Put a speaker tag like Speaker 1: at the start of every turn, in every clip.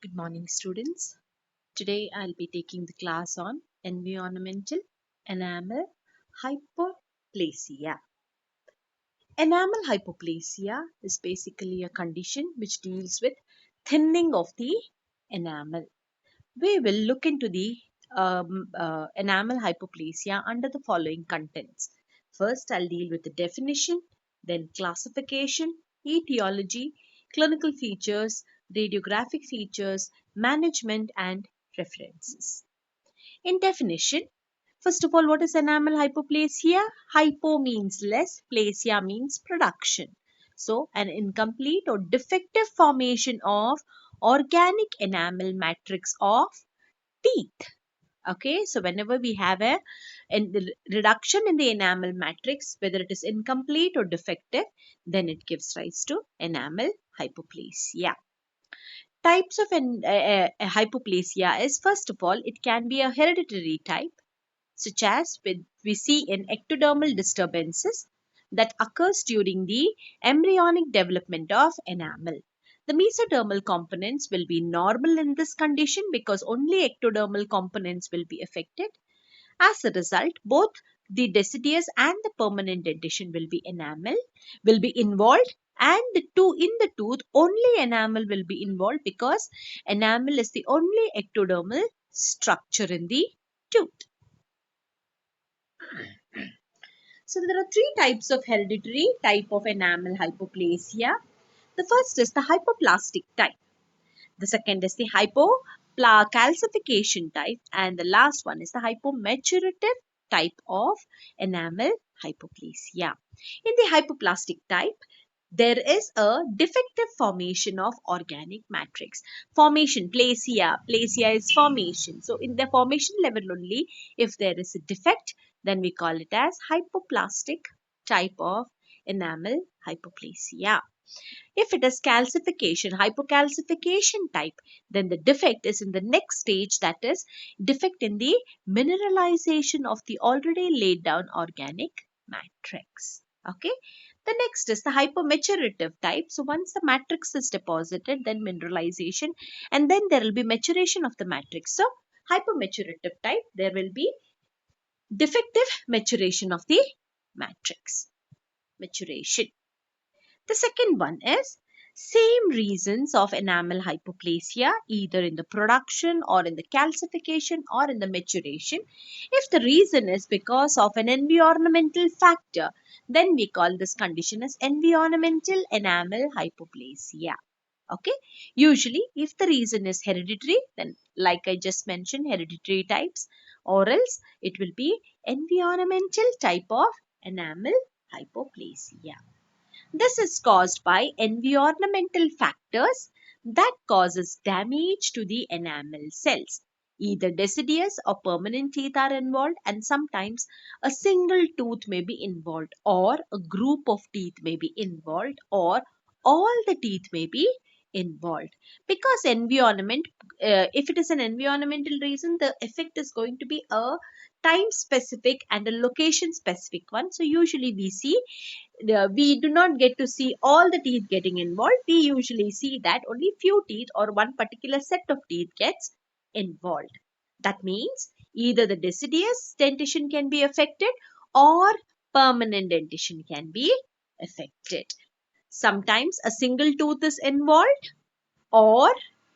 Speaker 1: Good morning, students. Today I'll be taking the class on Environmental Enamel Hypoplasia. Enamel hypoplasia is basically a condition which deals with thinning of the enamel. We will look into the enamel hypoplasia under the following contents. First, I'll deal with the definition, then classification, etiology, clinical features, radiographic features, management, and references. In definition, first of all, what is enamel hypoplasia? Hypo means less, plasia means production. So, an incomplete or defective formation of organic enamel matrix of teeth. Okay, so whenever we have the reduction in the enamel matrix, whether it is incomplete or defective, then it gives rise to enamel hypoplasia. Types of hypoplasia is, first of all, it can be a hereditary type, such as we see in ectodermal disturbances that occurs during the embryonic development of enamel. The mesodermal components will be normal in this condition because only ectodermal components will be affected. As a result, both the deciduous and the permanent dentition will be involved, and in the tooth only enamel will be involved because enamel is the only ectodermal structure in the tooth. So there are three types of hereditary type of enamel hypoplasia. The first is the hypoplastic type. The second is the hypocalcification type, and the last one is the hypomaturative type of enamel hypoplasia. In the hypoplastic type, there is a defective formation of organic matrix. Formation, plasia is formation. So in the formation level only, if there is a defect, then we call it as hypoplastic type of enamel hypoplasia. If it is calcification, hypocalcification type, then the defect is in the next stage, that is defect in the mineralization of the already laid down organic matrix. Okay. The next is the hypomaturative type. So once the matrix is deposited, then mineralization, and then there will be maturation of the matrix. So hypomaturative type, there will be defective maturation of the matrix. Maturation. The second one is same reasons of enamel hypoplasia, either in the production or in the calcification or in the maturation. If the reason is because of an environmental factor, then we call this condition as environmental enamel hypoplasia. Okay. Usually, if the reason is hereditary, then like I just mentioned, hereditary types, or else it will be environmental type of enamel hypoplasia. This is caused by environmental factors that causes damage to the enamel cells. Either deciduous or permanent teeth are involved, and sometimes a single tooth may be involved, or a group of teeth may be involved, or all the teeth may be involved. Because if it is an environmental reason, the effect is going to be a time specific and a location specific one. So usually we do not get to see all the teeth getting involved. We usually see that only few teeth or one particular set of teeth gets involved. That means either the deciduous dentition can be affected or permanent dentition can be affected. Sometimes a single tooth is involved, or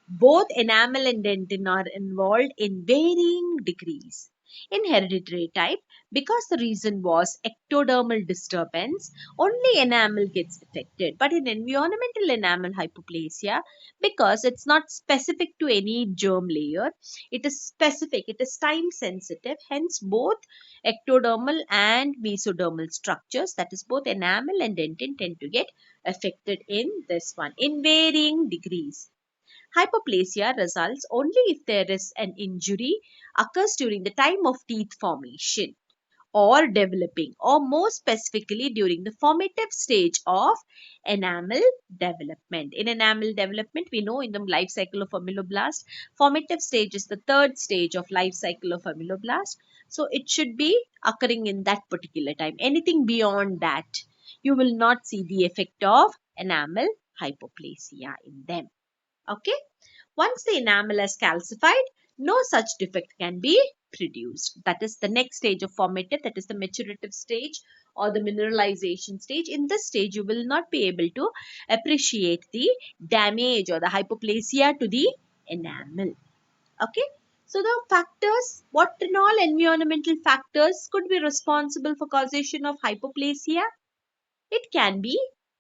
Speaker 1: both enamel and dentin are involved in varying degrees. In hereditary type, because the reason was ectodermal disturbance, only enamel gets affected. But in environmental enamel hypoplasia, because it's not specific to any germ layer, it is specific, it is time sensitive, hence both ectodermal and mesodermal structures, that is both enamel and dentin, tend to get affected in this one in varying degrees. Hypoplasia results only if there is an injury occurs during the time of teeth formation or developing, or more specifically during the formative stage of enamel development. In enamel development, we know in the life cycle of ameloblast, formative stage is the third stage of life cycle of ameloblast. So it should be occurring in that particular time. Anything beyond that, you will not see the effect of enamel hypoplasia in them. Okay. Once the enamel is calcified, no such defect can be produced. That is the next stage of formative, that is the maturative stage or the mineralization stage. In this stage, you will not be able to appreciate the damage or the hypoplasia to the enamel. Okay. So the factors, what and all environmental factors could be responsible for causation of hypoplasia? It can be,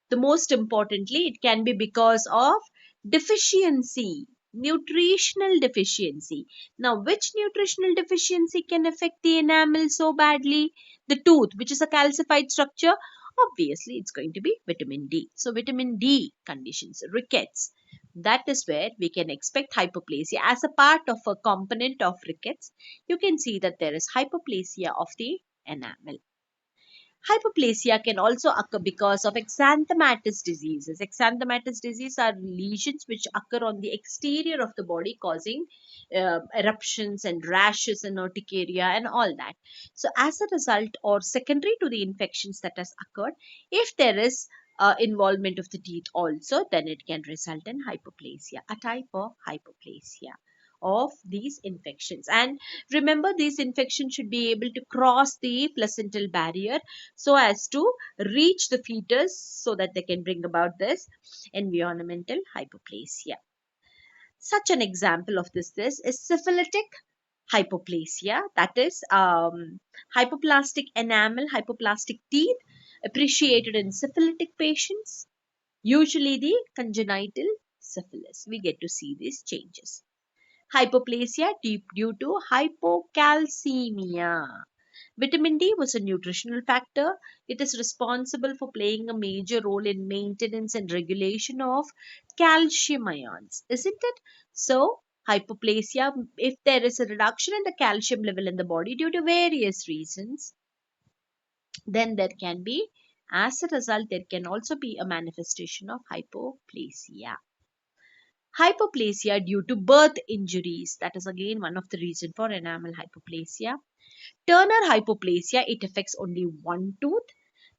Speaker 1: the most importantly, it can be because of deficiency, nutritional deficiency. Now, which nutritional deficiency can affect the enamel so badly? The tooth, which is a calcified structure, obviously it's going to be vitamin D. So, vitamin D conditions, rickets. That is where we can expect hypoplasia as a part of a component of rickets. You can see that there is hypoplasia of the enamel. Hypoplasia can also occur because of exanthematous diseases. Exanthematous disease are lesions which occur on the exterior of the body, causing eruptions and rashes and urticaria and all that. So as a result or secondary to the infections that has occurred, if there is involvement of the teeth also, then it can result in hypoplasia, a type of hypoplasia of these infections. And remember, these infections should be able to cross the placental barrier so as to reach the fetus so that they can bring about this environmental hypoplasia. Such an example of this is syphilitic hypoplasia, that is hypoplastic enamel, hypoplastic teeth appreciated in syphilitic patients, usually the congenital syphilis. We get to see these changes. Hypoplasia due to hypocalcemia. Vitamin D was a nutritional factor. It is responsible for playing a major role in maintenance and regulation of calcium ions, isn't it? So, hypoplasia, if there is a reduction in the calcium level in the body due to various reasons, then there can be, as a result, there can also be a manifestation of hypoplasia. Hypoplasia due to birth injuries, that is again one of the reasons for enamel hypoplasia. Turner hypoplasia, it affects only one tooth.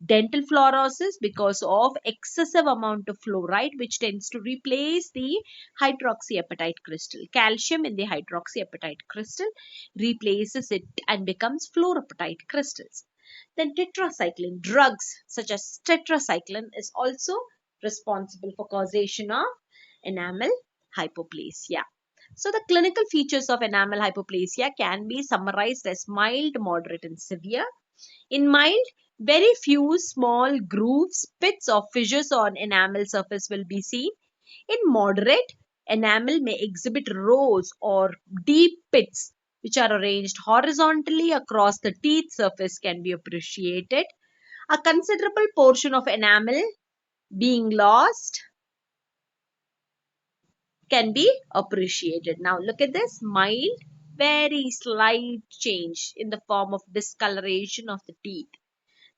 Speaker 1: Dental fluorosis because of excessive amount of fluoride which tends to replace the hydroxyapatite crystal. Calcium in the hydroxyapatite crystal replaces it and becomes fluorapatite crystals. Then tetracycline, drugs such as tetracycline is also responsible for causation of enamel hypoplasia. So the clinical features of enamel hypoplasia can be summarized as mild, moderate and severe. In mild, very few small grooves, pits or fissures on enamel surface will be seen. In moderate, enamel may exhibit rows or deep pits which are arranged horizontally across the teeth surface can be appreciated. A considerable portion of enamel being lost can be appreciated. Now look at this mild, very slight change in the form of discoloration of the teeth.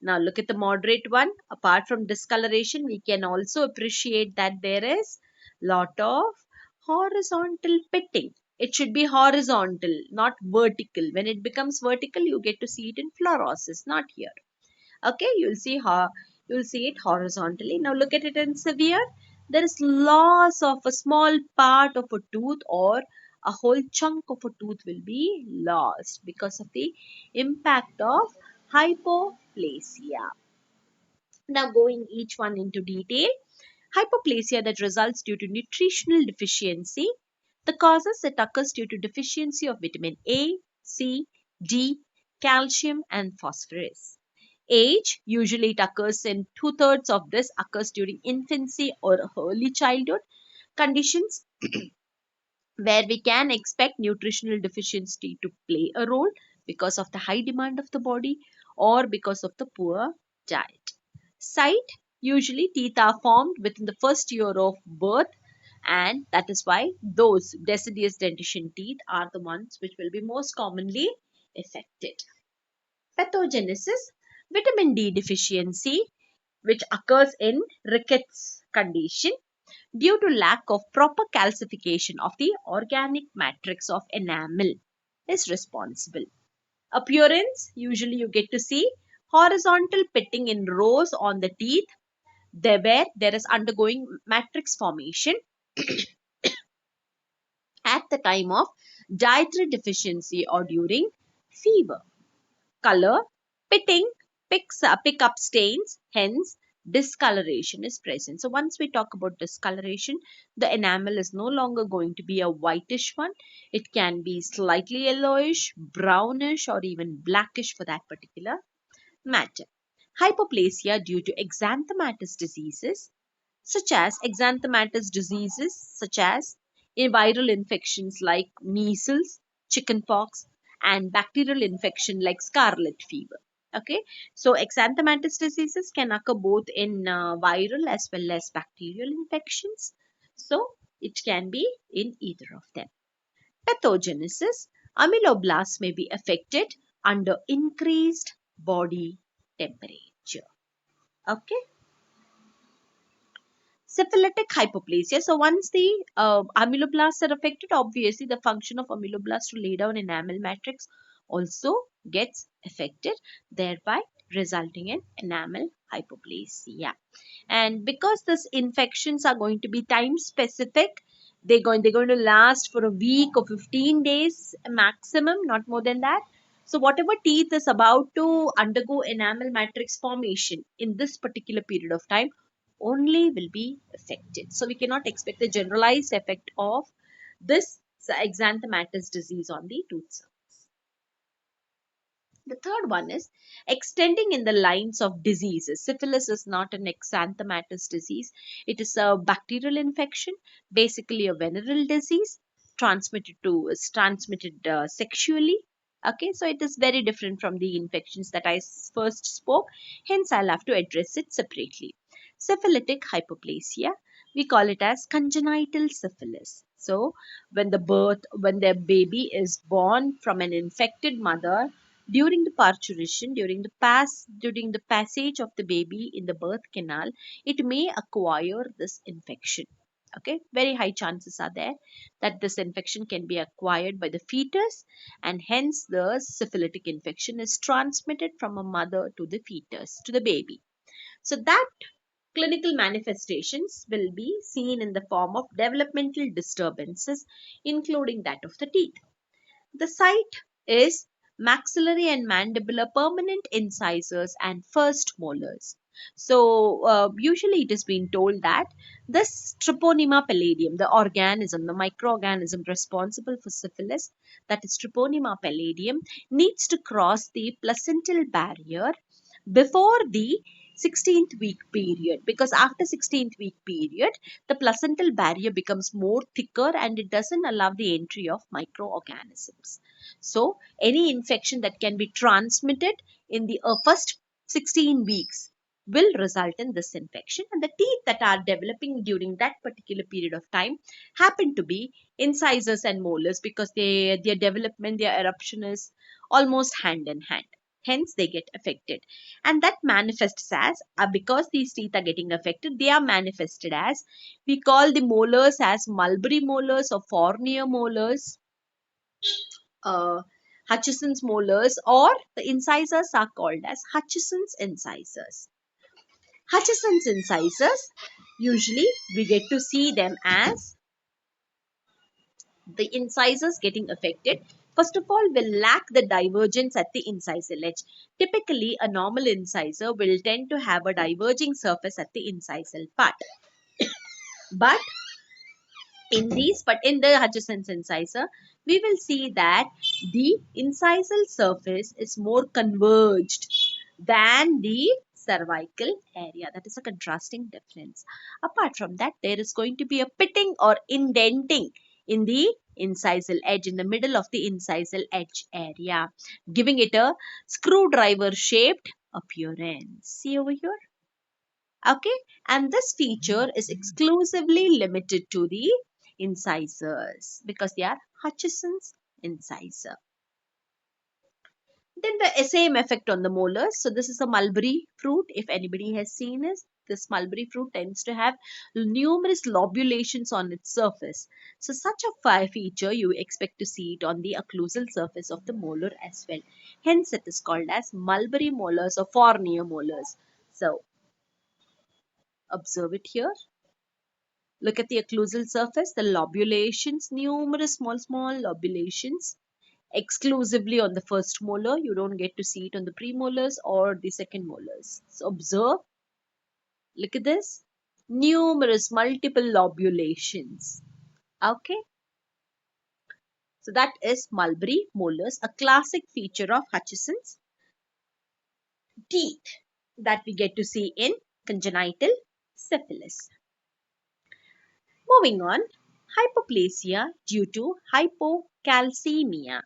Speaker 1: Now look at the moderate one. Apart from discoloration, we can also appreciate that there is lot of horizontal pitting. It should be horizontal, not vertical. When it becomes vertical, you get to see it in fluorosis, not here. Okay, you'll see it horizontally. Now look at it in severe. There is loss of a small part of a tooth or a whole chunk of a tooth will be lost because of the impact of hypoplasia. Now going each one into detail. Hypoplasia that results due to nutritional deficiency. The causes that occurs due to deficiency of vitamin A, C, D, calcium and phosphorus. Age, usually it occurs in 2/3 of this occurs during infancy or early childhood. Conditions where we can expect nutritional deficiency to play a role because of the high demand of the body or because of the poor diet. Sight, usually teeth are formed within the first year of birth, and that is why those deciduous dentition teeth are the ones which will be most commonly affected. Pathogenesis, vitamin D deficiency which occurs in rickets condition due to lack of proper calcification of the organic matrix of enamel is responsible. Appearance, usually you get to see horizontal pitting in rows on the teeth where there is undergoing matrix formation. the time of dietary deficiency or during fever. Color, pitting, pick up stains, hence discoloration is present. So once we talk about discoloration, the enamel is no longer going to be a whitish one. It can be slightly yellowish, brownish, or even blackish for that particular matter. Hypoplasia due to such as viral infections like measles, chickenpox, and bacterial infection like scarlet fever. Okay, so exanthematous diseases can occur both in viral as well as bacterial infections. So it can be in either of them. Pathogenesis, ameloblasts may be affected under increased body temperature. Okay. Syphilitic hypoplasia. So once the ameloblasts are affected, obviously the function of ameloblasts to lay down enamel matrix also gets affected, thereby resulting in enamel hypoplasia. And because these infections are going to be time specific, they're going to last for a week or 15 days maximum, not more than that. So whatever teeth is about to undergo enamel matrix formation in this particular period of time only will be affected. So we cannot expect the generalized effect of this exanthematous disease on the tooth. The third one is extending in the lines of diseases. Syphilis is not an exanthematous disease. It is a bacterial infection, basically a venereal disease transmitted sexually. Okay, so it is very different from the infections that I first spoke. Hence, I'll have to address it separately. Syphilitic hypoplasia, we call it as congenital syphilis. So, when the baby is born from an infected mother, during the parturition, during the passage of the baby in the birth canal, it may acquire this infection. Okay, very high chances are there that this infection can be acquired by the fetus, and hence the syphilitic infection is transmitted from a mother to the fetus, to the baby. So that clinical manifestations will be seen in the form of developmental disturbances, including that of the teeth. The site is maxillary and mandibular permanent incisors and first molars. So, usually it is being told that this Treponema palladium, the organism, the microorganism responsible for syphilis, that is Treponema palladium, needs to cross the placental barrier before the 16th week period, because after 16th week period the placental barrier becomes more thicker and it doesn't allow the entry of microorganisms. So any infection that can be transmitted in the first 16 weeks will result in this infection, and the teeth that are developing during that particular period of time happen to be incisors and molars, because their development, their eruption is almost hand in hand. Hence they get affected, and that manifests as because these teeth are getting affected, they are manifested as, we call the molars as mulberry molars or Fournier molars, Hutchison's molars, or the incisors are called as Hutchison's incisors. Hutchison's incisors, usually we get to see them as the incisors getting affected. First of all, will lack the divergence at the incisal edge. Typically, a normal incisor will tend to have a diverging surface at the incisal part. But in the Hutchison's incisor, we will see that the incisal surface is more converged than the cervical area. That is a contrasting difference. Apart from that, there is going to be a pitting or indenting in the incisal edge, in the middle of the incisal edge area, giving it a screwdriver shaped appearance. See over here? Okay, and this feature is exclusively limited to the incisors because they are Hutchison's incisor. Then the same effect on the molars. So this is a mulberry fruit. If anybody has seen this mulberry fruit tends to have numerous lobulations on its surface. So such a feature you expect to see it on the occlusal surface of the molar as well. Hence it is called as mulberry molars or Fournier molars. So observe it here. Look at the occlusal surface, the lobulations, numerous small lobulations exclusively on the first molar. You don't get to see it on the premolars or the second molars. So observe, look at this, numerous multiple lobulations. Okay, so that is mulberry molars, a classic feature of Hutchinson's teeth that we get to see in congenital syphilis. Moving on, hypoplasia due to hypocalcemia.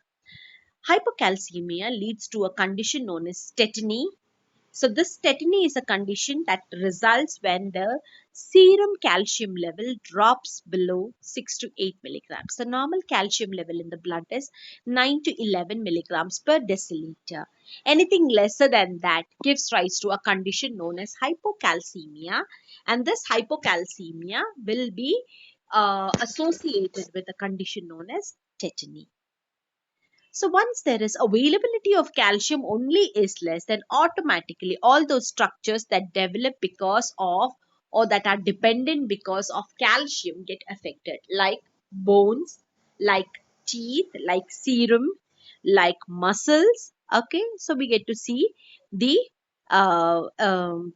Speaker 1: Hypocalcemia leads to a condition known as tetany. So this tetany is a condition that results when the serum calcium level drops below 6 to 8 milligrams. The normal calcium level in the blood is 9 to 11 milligrams per deciliter. Anything lesser than that gives rise to a condition known as hypocalcemia, and this hypocalcemia will be associated with a condition known as tetany. So once there is availability of calcium only is less, then automatically all those structures that develop because of or that are dependent because of calcium get affected, like bones, like teeth, like serum, like muscles. Okay, so we get to see the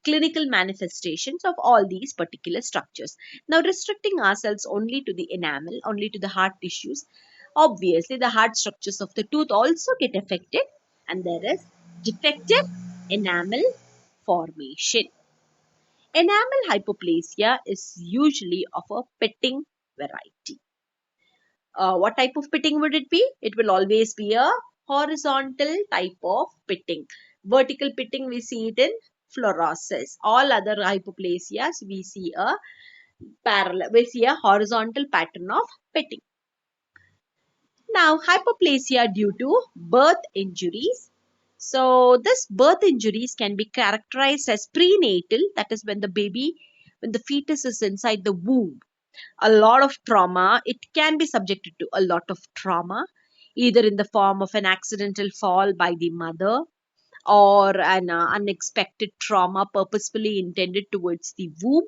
Speaker 1: clinical manifestations of all these particular structures. Now, restricting ourselves only to the enamel, only to the hard tissues, obviously the hard structures of the tooth also get affected, and there is defective enamel formation. Enamel hypoplasia is usually of a pitting variety. What type of pitting would it be? It will always be a horizontal type of pitting. Vertical pitting, we see it in fluorosis. All other hypoplasias, we see a horizontal pattern of pitting. Now, hypoplasia due to birth injuries. So, this birth injuries can be characterized as prenatal, that is when the fetus is inside the womb. A lot of trauma, it can be subjected to a lot of trauma, either in the form of an accidental fall by the mother or an unexpected trauma purposefully intended towards the womb,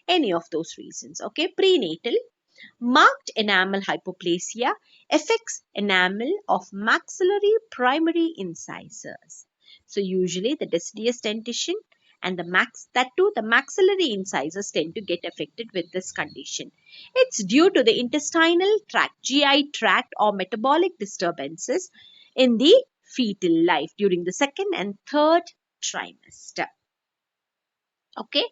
Speaker 1: any of those reasons. Okay, prenatal. Marked enamel hypoplasia affects enamel of maxillary primary incisors. So usually the deciduous dentition and the maxillary incisors tend to get affected with this condition. It's due to the intestinal tract, GI tract, or metabolic disturbances in the fetal life during the second and third trimester. Okay,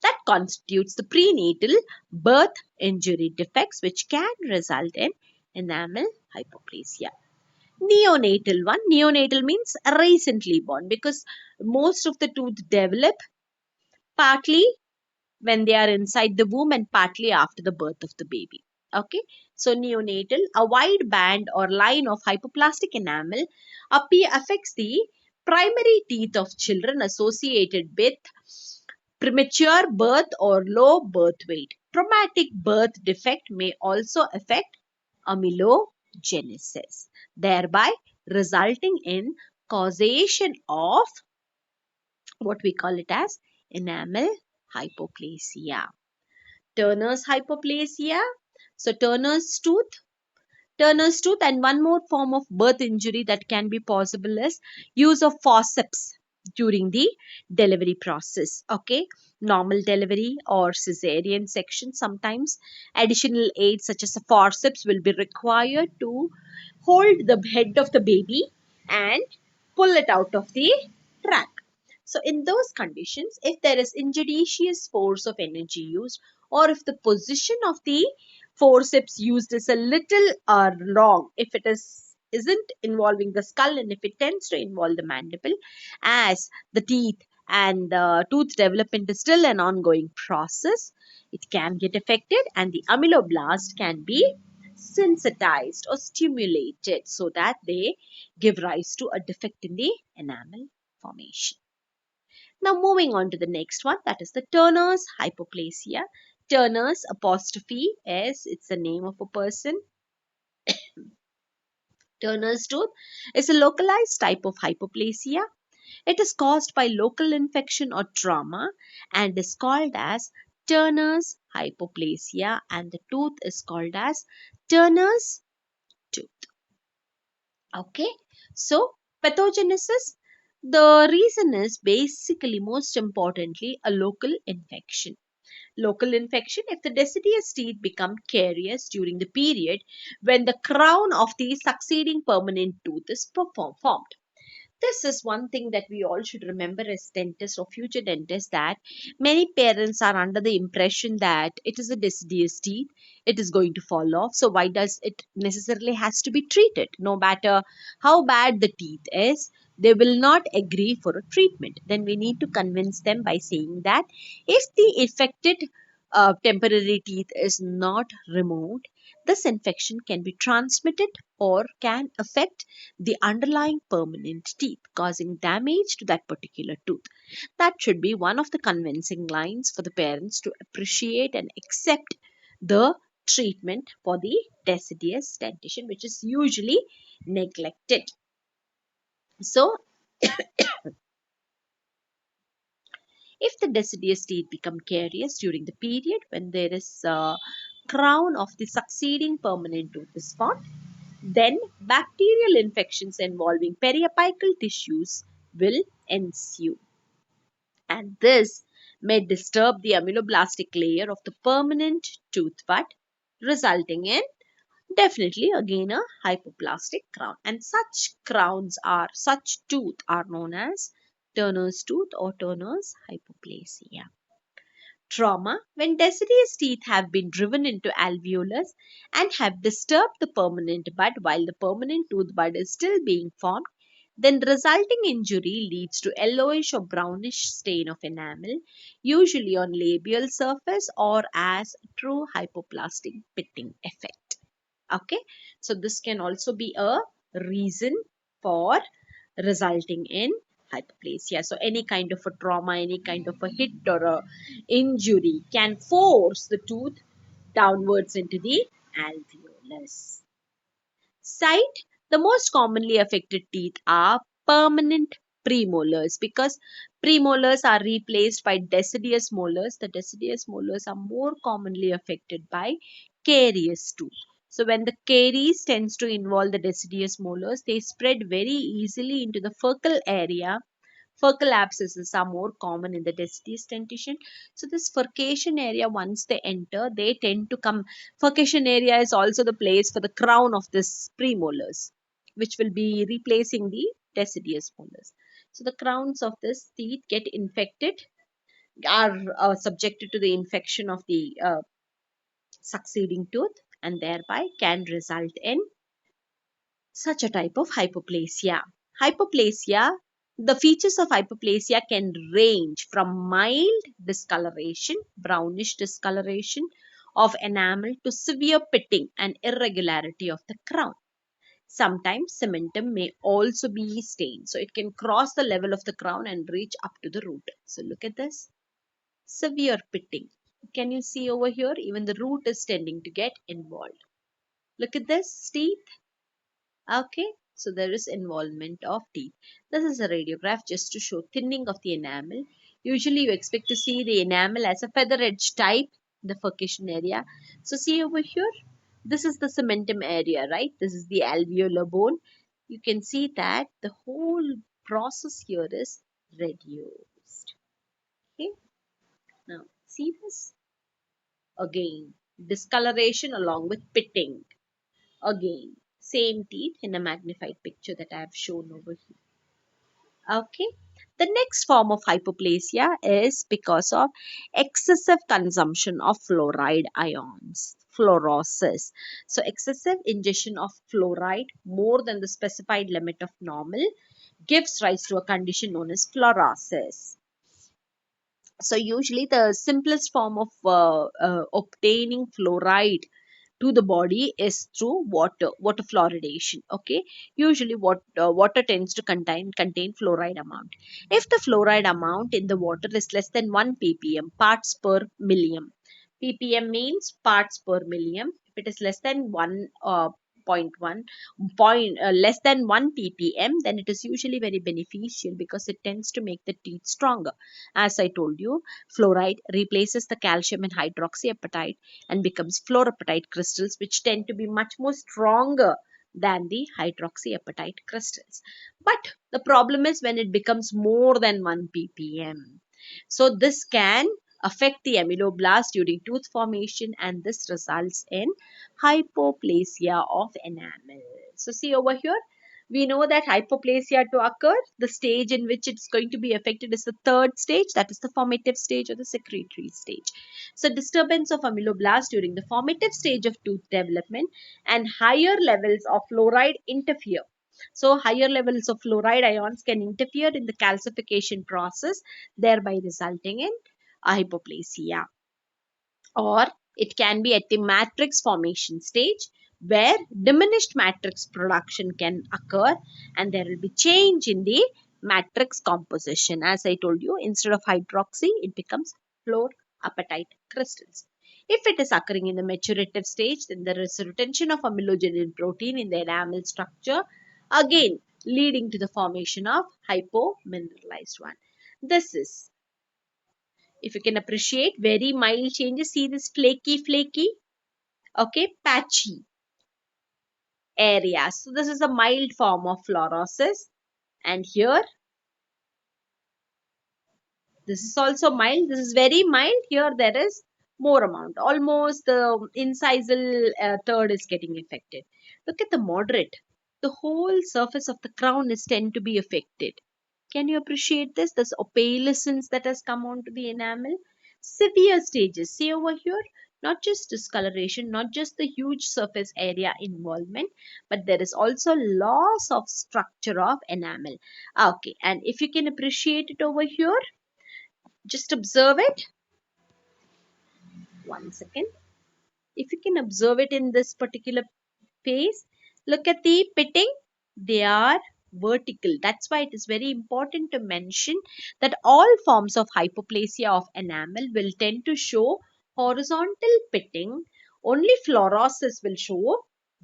Speaker 1: that constitutes the prenatal birth injury defects which can result in enamel hypoplasia. Neonatal one, neonatal means recently born, because most of the tooth develop partly when they are inside the womb and partly after the birth of the baby. Okay, so neonatal, a wide band or line of hypoplastic enamel affects the primary teeth of children associated with premature birth or low birth weight. Traumatic birth defect may also affect amelogenesis, thereby resulting in causation of what we call it as enamel hypoplasia. Turner's hypoplasia. So Turner's tooth, and one more form of birth injury that can be possible is use of forceps during the delivery process. Okay, normal delivery or cesarean section, sometimes additional aids such as a forceps will be required to hold the head of the baby and pull it out of the track. So in those conditions, if there is injudicious force of energy used, or if the position of the forceps used is a little wrong, if it isn't involving the skull and if it tends to involve the mandible, as the teeth and the tooth development is still an ongoing process, it can get affected and the ameloblast can be sensitized or stimulated so that they give rise to a defect in the enamel formation. Now moving on to the next one, that is the Turner's hypoplasia. Turner's apostrophe S, it's the name of a person. Turner's tooth is a localized type of hypoplasia. It is caused by local infection or trauma and is called as Turner's hypoplasia, and the tooth is called as Turner's tooth. Okay, so pathogenesis, the reason is basically most importantly a local infection. Local infection if the deciduous teeth become carious during the period when the crown of the succeeding permanent tooth is formed. This is one thing that we all should remember as dentists or future dentists, that many parents are under the impression that it is a deciduous teeth, it is going to fall off. So why does it necessarily has to be treated? No matter how bad the teeth is, they will not agree for a treatment. Then we need to convince them by saying that if the affected temporary teeth is not removed, this infection can be transmitted or can affect the underlying permanent teeth, causing damage to that particular tooth. That should be one of the convincing lines for the parents to appreciate and accept the treatment for the deciduous dentition, which is usually neglected. So, if the deciduous teeth become carious during the period when there is a crown of the succeeding permanent tooth is formed, then bacterial infections involving periapical tissues will ensue. And this may disturb the ameloblastic layer of the permanent tooth bud, resulting in definitely again a hypoplastic crown. And such tooth are known as Turner's tooth or Turner's hypoplasia. Trauma, when deciduous teeth have been driven into alveolus and have disturbed the permanent bud while the permanent tooth bud is still being formed, then resulting injury leads to yellowish or brownish stain of enamel, usually on labial surface or as true hypoplastic pitting effect. Okay, so this can also be a reason for resulting in hypoplasia. So any kind of a trauma, any kind of a hit or a injury can force the tooth downwards into the alveolus. Sight, the most commonly affected teeth are permanent premolars, because premolars are replaced by deciduous molars. The deciduous molars are more commonly affected by carious tooth. So when the caries tends to involve the deciduous molars, they spread very easily into the furcal area. Furcal abscesses are more common in the deciduous dentition. So this furcation area, once they enter, they tend to come. Furcation area is also the place for the crown of this premolars, which will be replacing the deciduous molars. So the crowns of this teeth get infected, are subjected to the infection of the succeeding tooth, and thereby can result in such a type of hypoplasia. Hypoplasia, the features of hypoplasia can range from mild discoloration, brownish discoloration of enamel to severe pitting and irregularity of the crown. Sometimes cementum may also be stained. So it can cross the level of the crown and reach up to the root. So look at this. Severe pitting. Can you see over here? Even the root is tending to get involved. Look at this teeth. Okay, so there is involvement of teeth. This is a radiograph just to show thinning of the enamel. Usually you expect to see the enamel as a feather edge type, the furcation area. So see over here, this is the cementum area, right? This is the alveolar bone. You can see that the whole process here is reduced. Okay, now see this again, discoloration along with pitting. Again, same teeth in a magnified picture that I have shown over here. Okay. The next form of hypoplasia is because of excessive consumption of fluoride ions, fluorosis. So excessive ingestion of fluoride more than the specified limit of normal gives rise to a condition known as fluorosis. So usually the simplest form of obtaining fluoride to the body is through water fluoridation. Okay, usually water tends to contain fluoride amount. If the fluoride amount in the water is less than 1 ppm, parts per million. Ppm means parts per million. If it is less than 1 0.1 point less than 1 ppm, then it is usually very beneficial because it tends to make the teeth stronger. As I told you, fluoride replaces the calcium in hydroxyapatite and becomes fluoroapatite crystals, which tend to be much more stronger than the hydroxyapatite crystals. But the problem is when it becomes more than 1 ppm. So this can affect the ameloblasts during tooth formation, and this results in hypoplasia of enamel. So see over here, we know that hypoplasia to occur, the stage in which it's going to be affected is the third stage, that is the formative stage or the secretory stage. So disturbance of ameloblast during the formative stage of tooth development and higher levels of fluoride interfere. So higher levels of fluoride ions can interfere in the calcification process, thereby resulting in hypoplasia. Or it can be at the matrix formation stage, where diminished matrix production can occur and there will be change in the matrix composition. As I told you, instead of hydroxy, it becomes fluoroapatite crystals. If it is occurring in the maturative stage, then there is a retention of amelogenin protein in the enamel structure, again leading to the formation of hypomineralized one. This is, if you can appreciate, very mild changes. See this flaky, okay, patchy areas. So this is a mild form of fluorosis. And here, this is also mild. This is very mild. Here there is more amount. Almost the incisal third is getting affected. Look at the moderate. The whole surface of the crown is tend to be affected. Can you appreciate this? This opalescence that has come onto the enamel. Severe stages. See over here, not just discoloration, not just the huge surface area involvement, but there is also loss of structure of enamel. Okay, and if you can appreciate it over here, just observe it. One second. If you can observe it in this particular phase, look at the pitting. They are vertical. That's why it is very important to mention that all forms of hypoplasia of enamel will tend to show horizontal pitting. Only fluorosis will show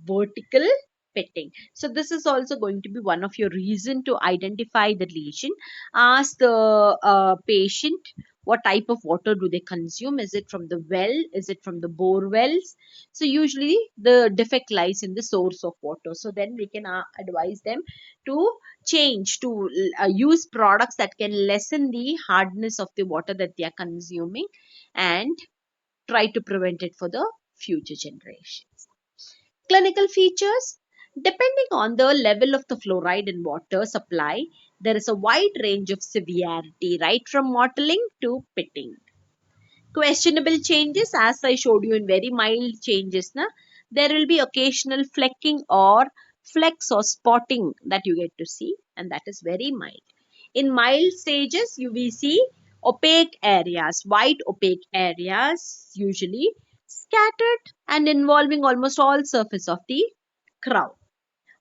Speaker 1: vertical pitting. So this is also going to be one of your reason to identify the lesion. Ask the patient what type of water do they consume. Is it from the well? Is it from the bore wells? So usually the defect lies in the source of water. So then we can advise them to change to use products that can lessen the hardness of the water that they are consuming and try to prevent it for the future generations. Clinical features. Depending on the level of the fluoride in water supply, there is a wide range of severity, right from mottling to pitting. Questionable changes, as I showed you in very mild changes, there will be occasional flecking or flecks or spotting that you get to see, and that is very mild. In mild stages, you will see opaque areas, white opaque areas, usually scattered and involving almost all surface of the crown.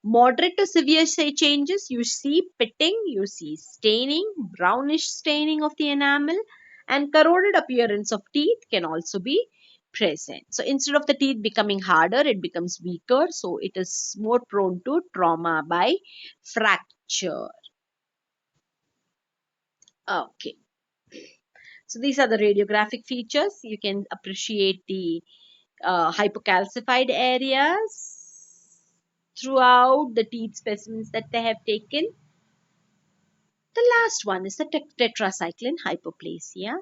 Speaker 1: Moderate to severe changes, you see pitting, you see staining, brownish staining of the enamel, and corroded appearance of teeth can also be present. So instead of the teeth becoming harder, it becomes weaker. So it is more prone to trauma by fracture. Okay. So these are the radiographic features. You can appreciate the hypocalcified areas throughout the teeth specimens that they have taken. The last one is the tetracycline hypoplasia.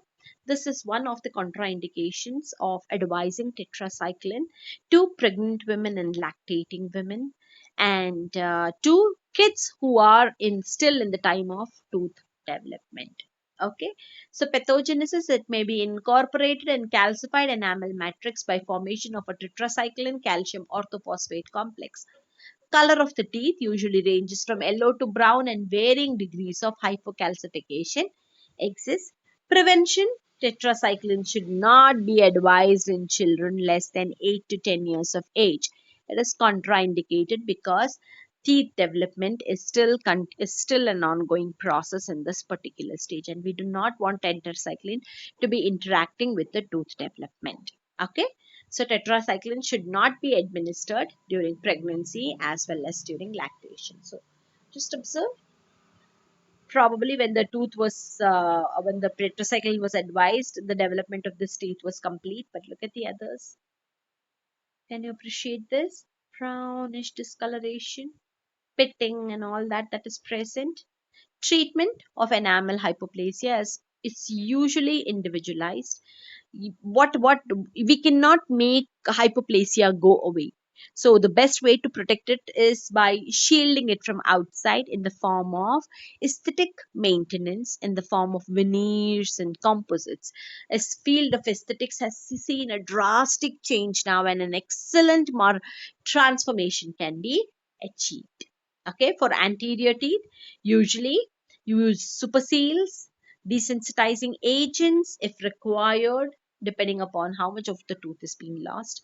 Speaker 1: This is one of the contraindications of advising tetracycline to pregnant women and lactating women, and to kids who are still in the time of tooth development. Okay, so pathogenesis, it may be incorporated in calcified enamel matrix by formation of a tetracycline calcium orthophosphate complex. Color of the teeth usually ranges from yellow to brown, and varying degrees of hypocalcification exist. Prevention. Tetracycline should not be advised in children less than 8 to 10 years of age. It is contraindicated because teeth development is still an ongoing process in this particular stage, and we do not want tetracycline to be interacting with the tooth development. Okay. So tetracycline should not be administered during pregnancy as well as during lactation. So just observe, probably when the tooth was when the tetracycline was advised, the development of this teeth was complete. But look at the others. Can you appreciate this? Brownish discoloration, pitting and all that that is present. Treatment of enamel hypoplasia is usually individualized. What we cannot make hypoplasia go away, so the best way to protect it is by shielding it from outside in the form of aesthetic maintenance, in the form of veneers and composites. As field of aesthetics has seen a drastic change now, and an excellent transformation can be achieved. Okay, for anterior teeth, usually use superseals, desensitizing agents if required, depending upon how much of the tooth is being lost.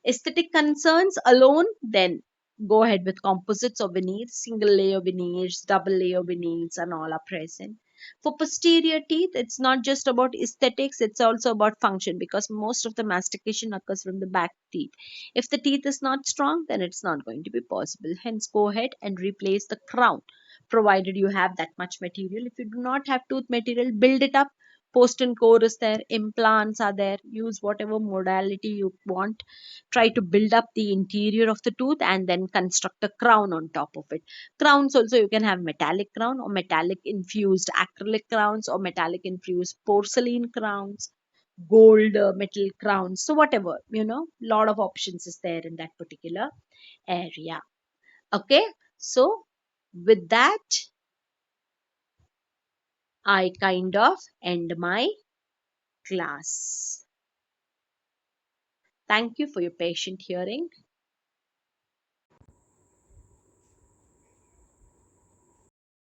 Speaker 1: Aesthetic concerns alone, then go ahead with composites or veneers, single layer veneers, double layer veneers, and all are present. For posterior teeth, it's not just about aesthetics, it's also about function, because most of the mastication occurs from the back teeth. If the teeth is not strong, then it's not going to be possible. Hence, go ahead and replace the crown, provided you have that much material. If you do not have tooth material, build it up. Post and core is there, implants are there, use whatever modality you want. Try to build up the interior of the tooth and then construct a crown on top of it. Crowns also, you can have metallic crown or metallic infused acrylic crowns or metallic infused porcelain crowns, gold metal crowns. So whatever, lot of options is there in that particular area. Okay, so with that, I kind of end my class. Thank you for your patient hearing.